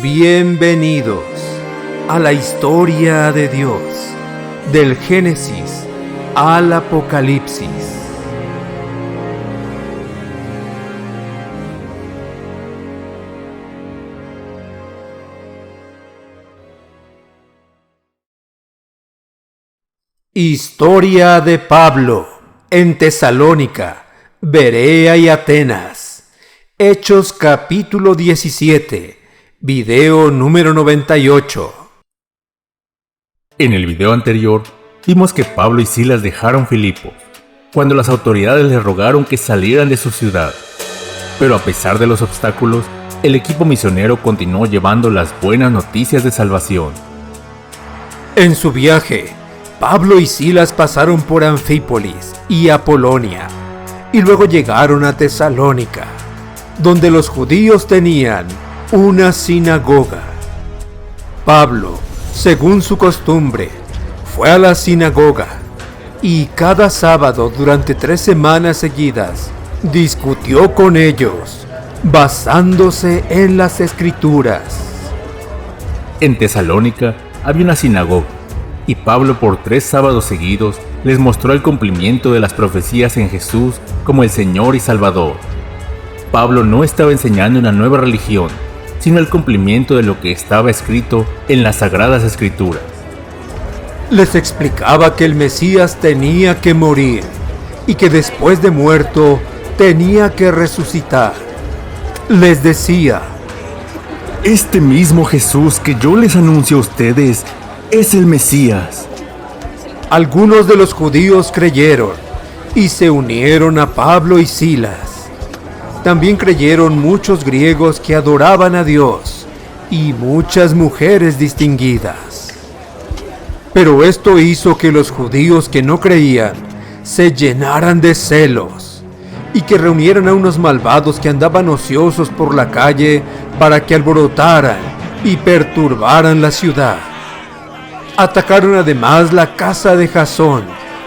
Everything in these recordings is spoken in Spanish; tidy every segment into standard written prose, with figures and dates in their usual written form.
Bienvenidos a la historia de Dios, del Génesis al Apocalipsis. Historia de Pablo en Tesalónica, Berea y Atenas. Hechos capítulo 17, video número 98. En el video anterior, vimos que Pablo y Silas dejaron Filipos, cuando las autoridades les rogaron que salieran de su ciudad. Pero a pesar de los obstáculos, el equipo misionero continuó llevando las buenas noticias de salvación. En su viaje, Pablo y Silas pasaron por Anfípolis y Apolonia, y luego llegaron a Tesalónica, donde los judíos tenían una sinagoga. Pablo, según su costumbre, fue a la sinagoga y cada sábado durante 3 semanas seguidas discutió con ellos, basándose en las Escrituras. En Tesalónica había una sinagoga, y Pablo por 3 sábados seguidos les mostró el cumplimiento de las profecías en Jesús como el Señor y Salvador. Pablo no estaba enseñando una nueva religión, sino el cumplimiento de lo que estaba escrito en las Sagradas Escrituras. Les explicaba que el Mesías tenía que morir y que después de muerto tenía que resucitar. Les decía: Este mismo Jesús que yo les anuncio a ustedes es el Mesías. Algunos de los judíos creyeron y se unieron a Pablo y Silas. También creyeron muchos griegos que adoraban a Dios y muchas mujeres distinguidas. Pero esto hizo que los judíos que no creían se llenaran de celos y que reunieran a unos malvados que andaban ociosos por la calle para que alborotaran y perturbaran la ciudad. Atacaron además la casa de Jasón,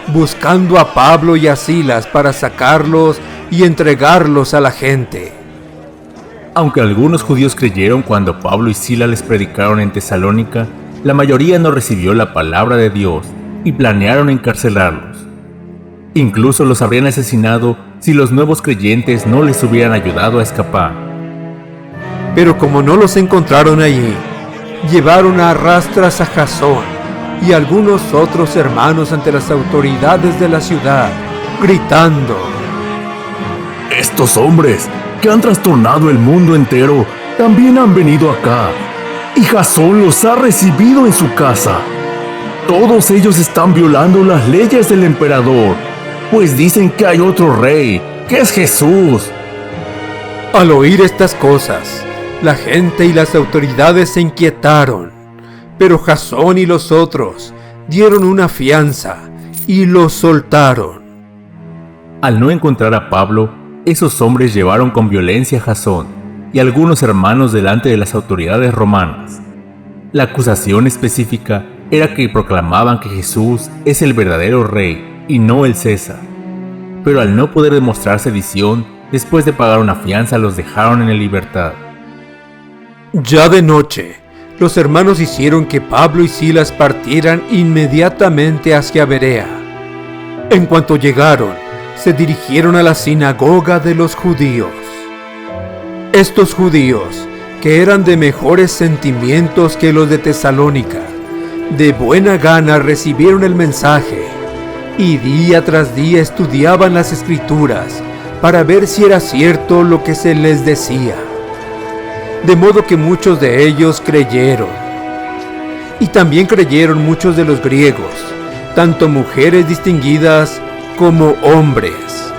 buscando a Pablo y a Silas para sacarlos y entregarlos a la gente. Aunque algunos judíos creyeron cuando Pablo y Silas les predicaron en Tesalónica, la mayoría no recibió la palabra de Dios y planearon encarcelarlos. Incluso los habrían asesinado si los nuevos creyentes no les hubieran ayudado a escapar. Pero como no los encontraron allí, llevaron a rastras a Jasón y algunos otros hermanos ante las autoridades de la ciudad, gritando: Estos hombres que han trastornado el mundo entero también han venido acá, y Jasón los ha recibido en su casa. Todos ellos están violando las leyes del emperador, pues dicen que hay otro rey, que es Jesús. Al oír estas cosas, la gente y las autoridades se inquietaron, pero Jasón y los otros dieron una fianza y los soltaron. Al no encontrar a Pablo, esos hombres llevaron con violencia a Jasón y algunos hermanos delante de las autoridades romanas. La acusación específica era que proclamaban que Jesús es el verdadero rey y no el César. Pero al no poder demostrar sedición, después de pagar una fianza los dejaron en libertad. Ya de noche, los hermanos hicieron que Pablo y Silas partieran inmediatamente hacia Berea. En cuanto llegaron, se dirigieron a la sinagoga de los judíos. Estos judíos, que eran de mejores sentimientos que los de Tesalónica, de buena gana recibieron el mensaje y día tras día estudiaban las Escrituras para ver si era cierto lo que se les decía. De modo que muchos de ellos creyeron. Y también creyeron muchos de los griegos, tanto mujeres distinguidas como hombres.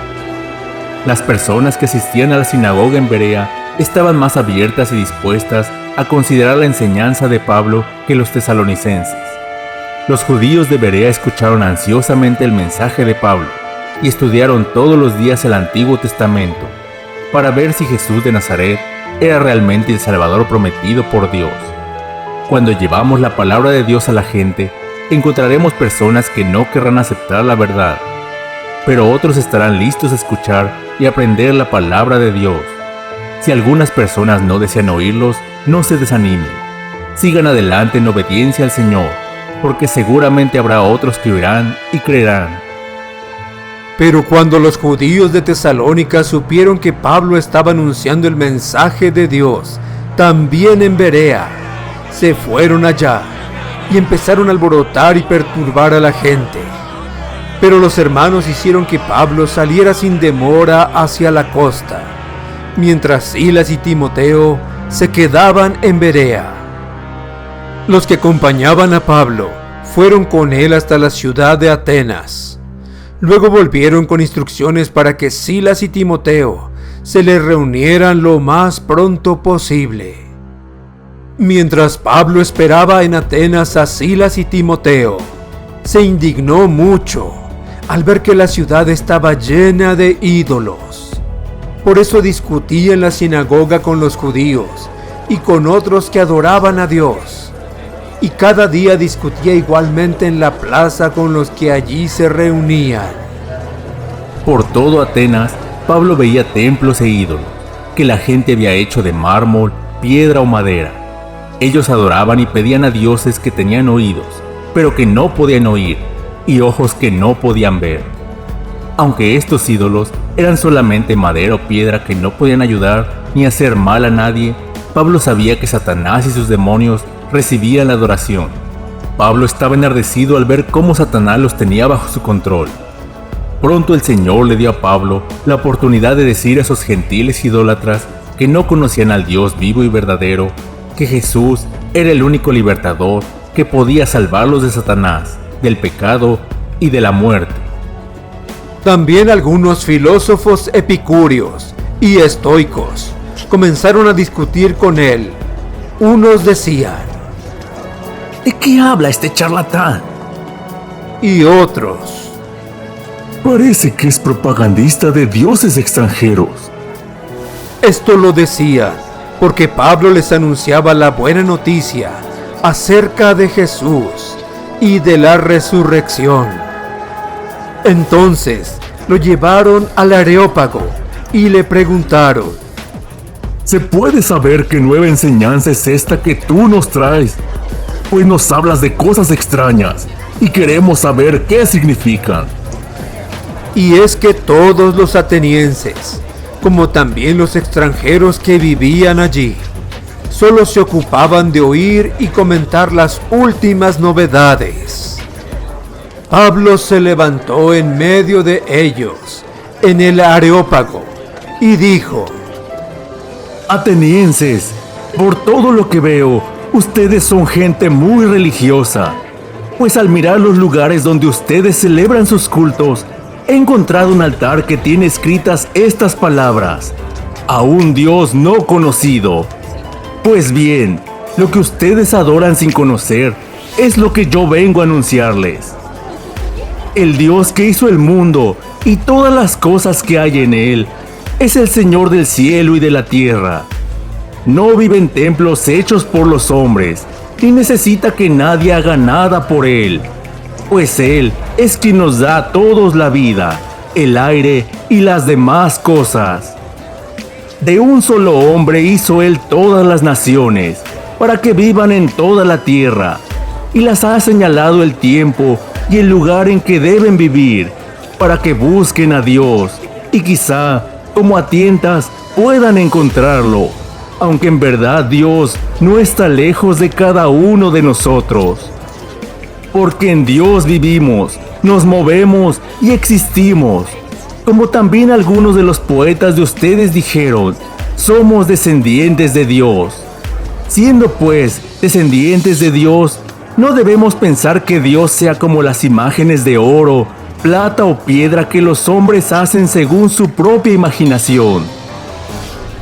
Las personas que asistían a la sinagoga en Berea estaban más abiertas y dispuestas a considerar la enseñanza de Pablo que los tesalonicenses. Los judíos de Berea escucharon ansiosamente el mensaje de Pablo y estudiaron todos los días el Antiguo Testamento para ver si Jesús de Nazaret era realmente el Salvador prometido por Dios. Cuando llevamos la palabra de Dios a la gente, encontraremos personas que no querrán aceptar la verdad, pero otros estarán listos a escuchar y aprender la palabra de Dios. Si algunas personas no desean oírlos, no se desanimen. Sigan adelante en obediencia al Señor, porque seguramente habrá otros que oirán y creerán. Pero cuando los judíos de Tesalónica supieron que Pablo estaba anunciando el mensaje de Dios, también en Berea, se fueron allá y empezaron a alborotar y perturbar a la gente. Pero los hermanos hicieron que Pablo saliera sin demora hacia la costa, mientras Silas y Timoteo se quedaban en Berea. Los que acompañaban a Pablo fueron con él hasta la ciudad de Atenas. Luego volvieron con instrucciones para que Silas y Timoteo se les reunieran lo más pronto posible. Mientras Pablo esperaba en Atenas a Silas y Timoteo, se indignó mucho al ver que la ciudad estaba llena de ídolos. Por eso discutía en la sinagoga con los judíos y con otros que adoraban a Dios. Y cada día discutía igualmente en la plaza con los que allí se reunían. Por todo Atenas, Pablo veía templos e ídolos, que la gente había hecho de mármol, piedra o madera. Ellos adoraban y pedían a dioses que tenían oídos, pero que no podían oír, y ojos que no podían ver. Aunque estos ídolos eran solamente madera o piedra que no podían ayudar ni hacer mal a nadie, Pablo sabía que Satanás y sus demonios recibían la adoración. Pablo estaba enardecido al ver cómo Satanás los tenía bajo su control. Pronto el Señor le dio a Pablo la oportunidad de decir a esos gentiles idólatras que no conocían al Dios vivo y verdadero, que Jesús era el único libertador que podía salvarlos de Satanás, del pecado y de la muerte. También algunos filósofos epicúreos y estoicos comenzaron a discutir con él. Unos decían: ¿de qué habla este charlatán? Y otros: parece que es propagandista de dioses extranjeros. Esto lo decían porque Pablo les anunciaba la buena noticia acerca de Jesús y de la resurrección. Entonces lo llevaron al Areópago y le preguntaron: ¿se puede saber qué nueva enseñanza es esta que tú nos traes? Pues nos hablas de cosas extrañas y queremos saber qué significan. Y es que todos los atenienses, como también los extranjeros que vivían allí, solo se ocupaban de oír y comentar las últimas novedades. Pablo se levantó en medio de ellos, en el Areópago, y dijo: atenienses, por todo lo que veo, ustedes son gente muy religiosa, pues al mirar los lugares donde ustedes celebran sus cultos, he encontrado un altar que tiene escritas estas palabras: a un Dios no conocido. Pues bien, lo que ustedes adoran sin conocer es lo que yo vengo a anunciarles. El Dios que hizo el mundo y todas las cosas que hay en él es el Señor del cielo y de la tierra. No vive en templos hechos por los hombres, ni necesita que nadie haga nada por él, pues Él es quien nos da a todos la vida, el aire y las demás cosas. De un solo hombre hizo Él todas las naciones, para que vivan en toda la tierra, y las ha señalado el tiempo y el lugar en que deben vivir, para que busquen a Dios, y quizá, como a tientas, puedan encontrarlo, aunque en verdad Dios no está lejos de cada uno de nosotros. Porque en Dios vivimos, nos movemos y existimos. Como también algunos de los poetas de ustedes dijeron, somos descendientes de Dios. Siendo pues descendientes de Dios, no debemos pensar que Dios sea como las imágenes de oro, plata o piedra que los hombres hacen según su propia imaginación.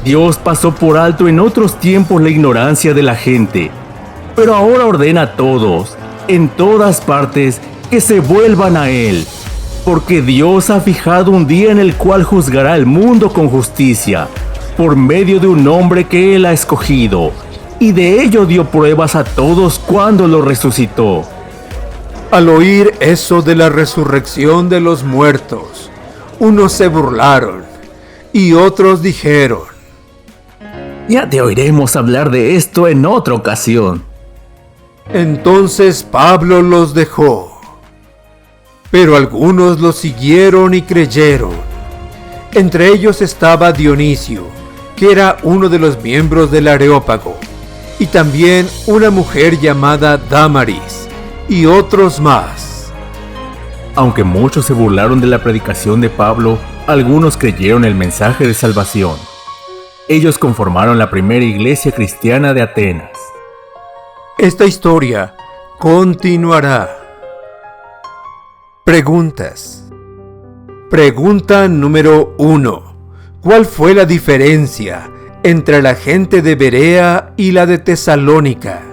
Dios pasó por alto en otros tiempos la ignorancia de la gente, pero ahora ordena a todos, en todas partes, que se vuelvan a Él, porque Dios ha fijado un día en el cual juzgará al mundo con justicia, por medio de un hombre que Él ha escogido, y de ello dio pruebas a todos cuando lo resucitó. Al oír eso de la resurrección de los muertos, unos se burlaron, y otros dijeron: Ya te oiremos hablar de esto en otra ocasión. Entonces Pablo los dejó. Pero algunos lo siguieron y creyeron. Entre ellos estaba Dionisio, que era uno de los miembros del Areópago, y también una mujer llamada Dámaris, y otros más. Aunque muchos se burlaron de la predicación de Pablo, algunos creyeron el mensaje de salvación. Ellos conformaron la primera iglesia cristiana de Atenas. Esta historia continuará. Preguntas. Pregunta número 1. ¿Cuál fue la diferencia entre la gente de Berea y la de Tesalónica?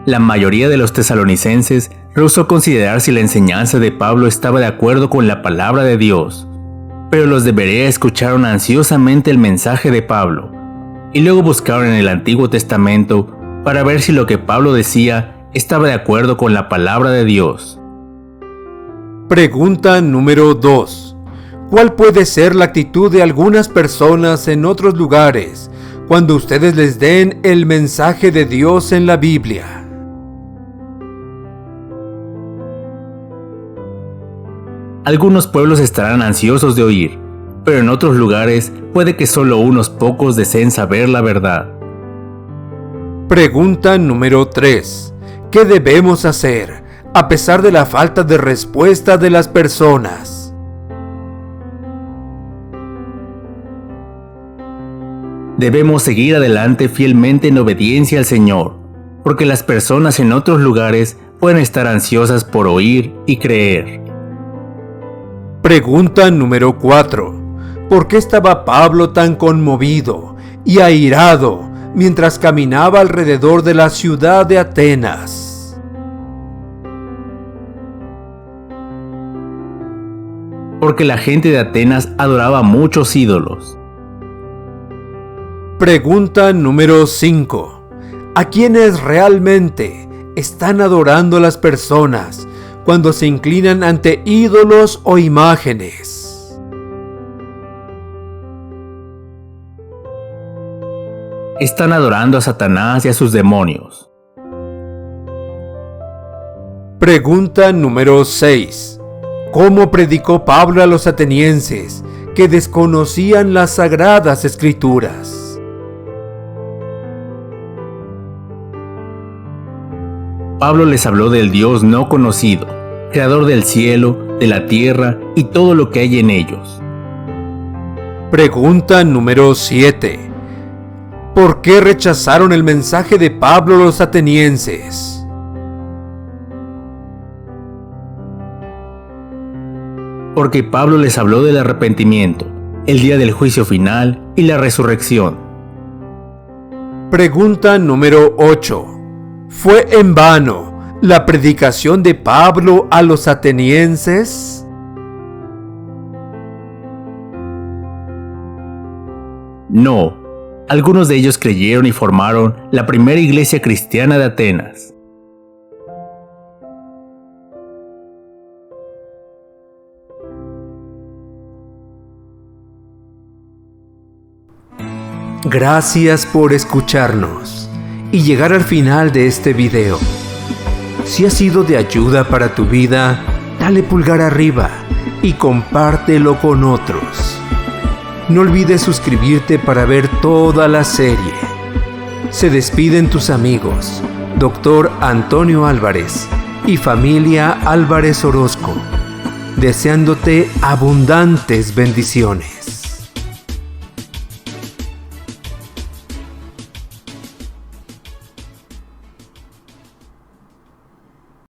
La mayoría de los tesalonicenses rehusó considerar si la enseñanza de Pablo estaba de acuerdo con la palabra de Dios. Pero los de Berea escucharon ansiosamente el mensaje de Pablo, y luego buscaron en el Antiguo Testamento para ver si lo que Pablo decía estaba de acuerdo con la palabra de Dios. Pregunta número 2. ¿Cuál puede ser la actitud de algunas personas en otros lugares cuando ustedes les den el mensaje de Dios en la Biblia? Algunos pueblos estarán ansiosos de oír, pero en otros lugares puede que solo unos pocos deseen saber la verdad. Pregunta número 3. ¿Qué debemos hacer a pesar de la falta de respuesta de las personas? Debemos seguir adelante fielmente en obediencia al Señor, porque las personas en otros lugares pueden estar ansiosas por oír y creer. Pregunta número 4. ¿Por qué estaba Pablo tan conmovido y airado mientras caminaba alrededor de la ciudad de Atenas? Porque la gente de Atenas adoraba a muchos ídolos. Pregunta número 5. ¿A quiénes realmente están adorando las personas cuando se inclinan ante ídolos o imágenes? Están adorando a Satanás y a sus demonios. Pregunta número 6. ¿Cómo predicó Pablo a los atenienses que desconocían las sagradas escrituras? Pablo les habló del Dios no conocido, creador del cielo, de la tierra y todo lo que hay en ellos. Pregunta número 7. ¿Por qué rechazaron el mensaje de Pablo los atenienses? Porque Pablo les habló del arrepentimiento, el día del juicio final y la resurrección. Pregunta número 8. ¿Fue en vano la predicación de Pablo a los atenienses? No, algunos de ellos creyeron y formaron la primera iglesia cristiana de Atenas. Gracias por escucharnos y llegar al final de este video. Si ha sido de ayuda para tu vida, dale pulgar arriba y compártelo con otros. No olvides suscribirte para ver toda la serie. Se despiden tus amigos, Dr. Antonio Álvarez y familia Álvarez Orozco, deseándote abundantes bendiciones.